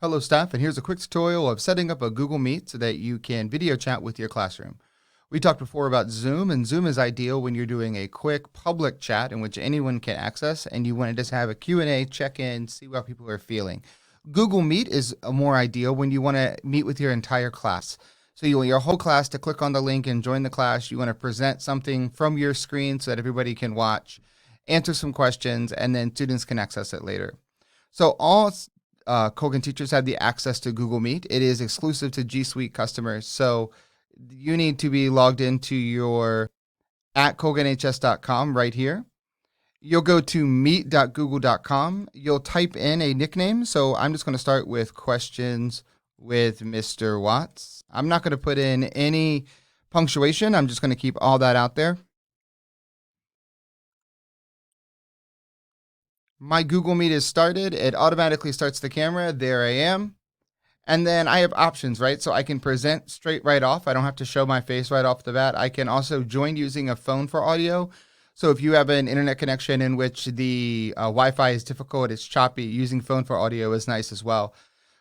Hello staff, and here's a quick tutorial of setting up a Google Meet so that you can video chat with your classroom. We talked before about Zoom, and Zoom is ideal when you're doing a quick public chat in which anyone can access and you want to just have a Q&A, check in, see how people are feeling. Google Meet is more ideal when you want to meet with your entire class. So you want your whole class to click on the link and join the class. You want to present something from your screen so that everybody can watch, answer some questions, and then students can access it later. So all Colgan teachers have the access to Google Meet. It is exclusive to G Suite customers. So you need to be logged into your at colganhs.com right here. You'll go to meet.google.com. You'll type in a nickname. So I'm just going to start with questions with Mr. Watts. I'm not going to put in any punctuation. I'm just going to keep all that out there. My Google Meet is started. It automatically starts the camera. There I am. And then I have options, right? So I can present straight right off. I don't have to show my face right off the bat. I can also join using a phone for audio. So if you have an internet connection in which the Wi-Fi is difficult, it's choppy, using phone for audio is nice as well.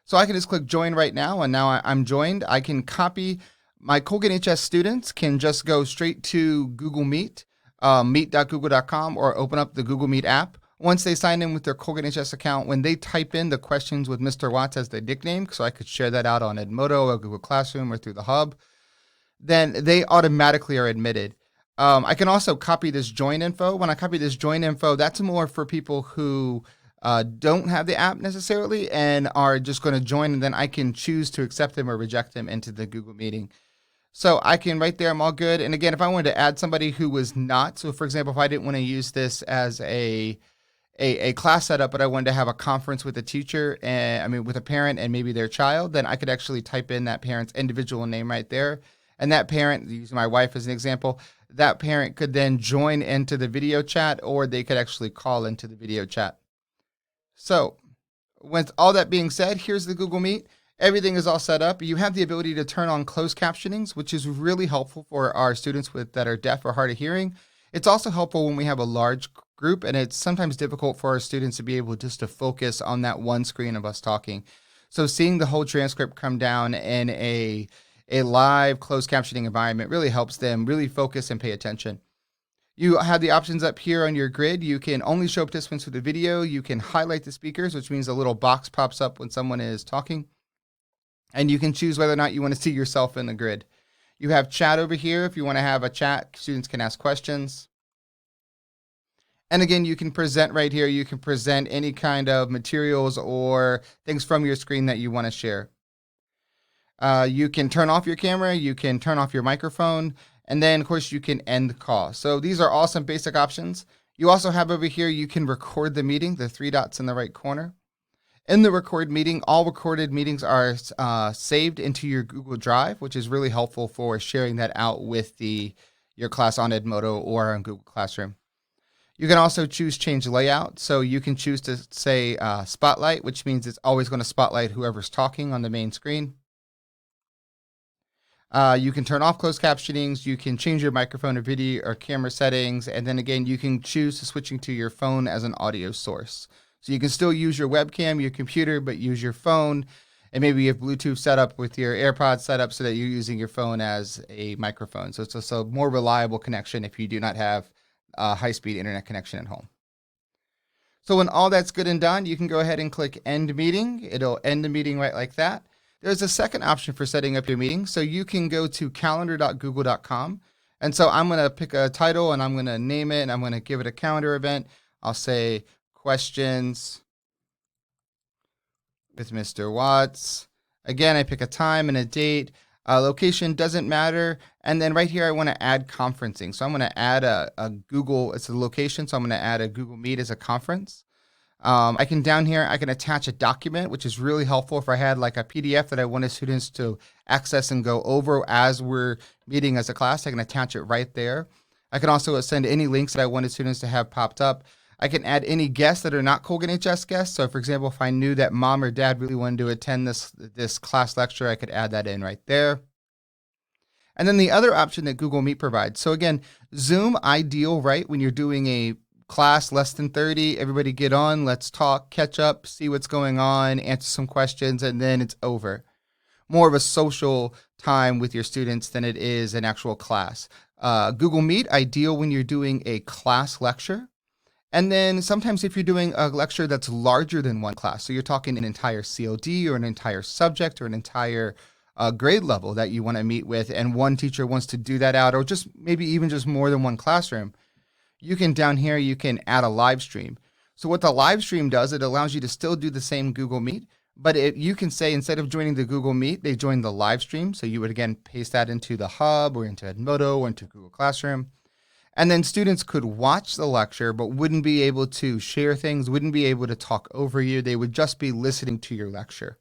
So I can just click join right now, and now I'm joined. I can copy. My Colgan HS students can just go straight to Google Meet, meet.google.com, or open up the Google Meet app. Once they sign in with their Colgan HS account, when they type in the questions with Mr. Watts as their nickname, so I could share that out on Edmodo or Google Classroom or through the hub, then they automatically are admitted. I can also copy this join info. When I copy this join info, that's more for people who don't have the app necessarily and are just going to join, and then I can choose to accept them or reject them into the Google meeting. So I can right there, I'm all good. And again, if I wanted to add somebody who was not, so for example, if I didn't want to use this as a class setup, but I wanted to have a conference with a teacher, and with a parent and maybe their child, then I could actually type in that parent's individual name right there. And that parent, using my wife as an example, that parent could then join into the video chat, or they could actually call into the video chat. So with all that being said, here's the Google Meet. Everything is all set up. You have the ability to turn on closed captionings, which is really helpful for our students that are deaf or hard of hearing. It's also helpful when we have a large group, and it's sometimes difficult for our students to be able just to focus on that one screen of us talking. So seeing the whole transcript come down in a live closed captioning environment really helps them really focus and pay attention. You have the options up here on your grid. You can only show participants with the video. You can highlight the speakers, which means a little box pops up when someone is talking. And you can choose whether or not you want to see yourself in the grid. You have chat over here. If you want to have a chat, students can ask questions. And again, you can present right here. You can present any kind of materials or things from your screen that you want to share. You can turn off your camera. You can turn off your microphone. And then, of course, you can end the call. So these are all some basic options. You also have over here, you can record the meeting, the three dots in the right corner. In the record meeting, all recorded meetings are saved into your Google Drive, which is really helpful for sharing that out with your class on Edmodo or on Google Classroom. You can also change layout. So you can choose to say spotlight, which means it's always going to spotlight whoever's talking on the main screen. You can turn off closed captionings. You can change your microphone or video or camera settings. And then again, you can choose to switching to your phone as an audio source. So you can still use your webcam, your computer, but use your phone. And maybe you have Bluetooth set up with your AirPods set up so that you're using your phone as a microphone. So it's just a more reliable connection if you do not have a high-speed internet connection at home. So when all that's good and done, you can go ahead and click End Meeting. It'll end the meeting right like that. There's a second option for setting up your meeting. So you can go to calendar.google.com. And so I'm going to pick a title, and I'm going to name it, and I'm going to give it a calendar event. I'll say questions with Mr. Watts. Again, I pick a time and a date. Location doesn't matter. And then right here, I want to add conferencing. So I'm going to add a Google, it's a location. So I'm going to add a Google Meet as a conference. I can down here, I can attach a document, which is really helpful if I had like a PDF that I wanted students to access and go over as we're meeting as a class. I can attach it right there. I can also send any links that I wanted students to have popped up. I can add any guests that are not Colgan HS guests. So for example, if I knew that mom or dad really wanted to attend this class lecture, I could add that in right there. And then the other option that Google Meet provides. So again, Zoom ideal, right? When you're doing a class less than 30, everybody get on, let's talk, catch up, see what's going on, answer some questions, and then it's over. More of a social time with your students than it is an actual class. Google Meet, ideal when you're doing a class lecture. And then sometimes if you're doing a lecture that's larger than one class, so you're talking an entire COD or an entire subject or an entire grade level that you want to meet with, and one teacher wants to do that out, or just maybe even just more than one classroom, you can down here, you can add a live stream. So what the live stream does, it allows you to still do the same Google Meet, but you can say instead of joining the Google Meet, they join the live stream. So you would again paste that into the Hub or into Edmodo or into Google Classroom. And then students could watch the lecture, but wouldn't be able to share things, wouldn't be able to talk over you. They would just be listening to your lecture.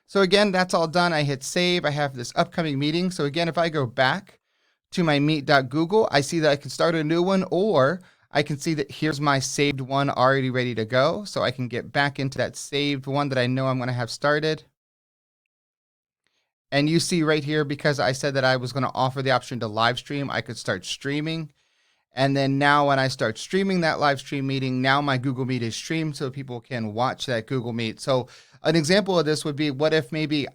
So again, that's all done. I hit save. I have this upcoming meeting. So again, if I go back to my meet.google, I see that I can start a new one, or I can see that here's my saved one already ready to go. So I can get back into that saved one that I know I'm going to have started. And you see right here, because I said that I was going to offer the option to live stream, I could start streaming. And then now when I start streaming that live stream meeting, now my Google Meet is streamed so people can watch that Google Meet. So an example of this would be, what if maybe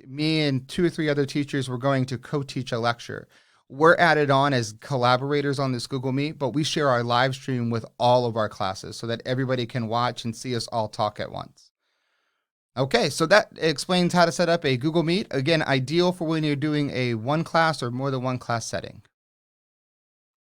me and 2 or 3 other teachers were going to co-teach a lecture. We're added on as collaborators on this Google Meet, but we share our live stream with all of our classes so that everybody can watch and see us all talk at once. Okay, so that explains how to set up a Google Meet. Again, ideal for when you're doing a one class or more than one class setting.